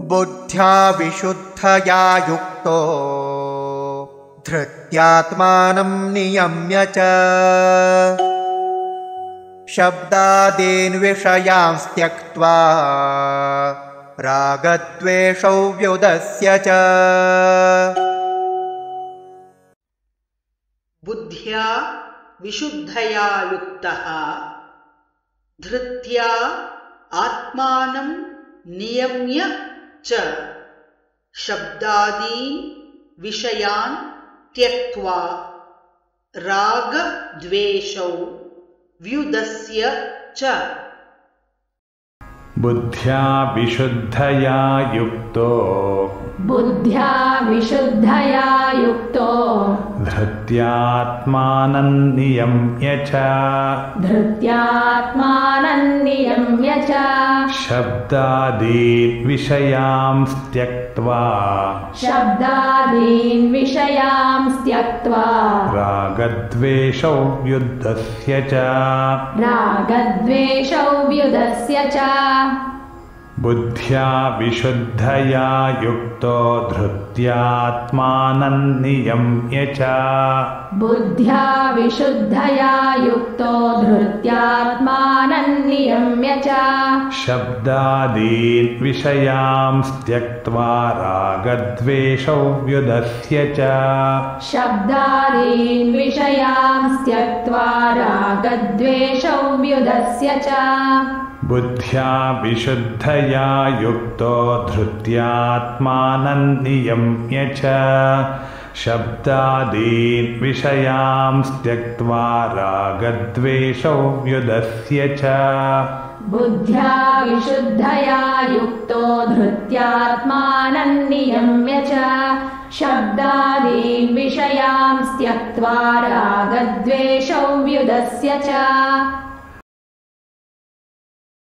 बुद्ध्या विशुद्धया युक्तो धृत्यात्मानं नियम्य च शब्दादीन् विषयांस् त्यक्त्वा रागद्वेषौ व्युदस्य च। बुद्ध्या विशुद्धया युक्तः धृत्या आत्मानं नियम्य च शब्दादीन् विषयान् त्यक्त्वा रागद्वेषौ व्युदस्य च। बुद्ध्या विशुद्धया युक्तो धृत्यात्मानं नियम्य च शब्दादीन् विषयांस् त्यक्त्वा रागद्वेषौ व्युदस्य च। बुद्ध्या विशुद्धया युक्तो धृत्यात्मानं नियम्य च शब्दादीन् विषयांस् त्यक्त्वा रागद्वेषौ व्युदस्य च। बुद्ध्या विशुद्धया युक्तो धृत्यात्मानं नियम्य च शब्दादीन् विषयांस् त्यक्त्वा रागद्वेषौ व्युदस्य च।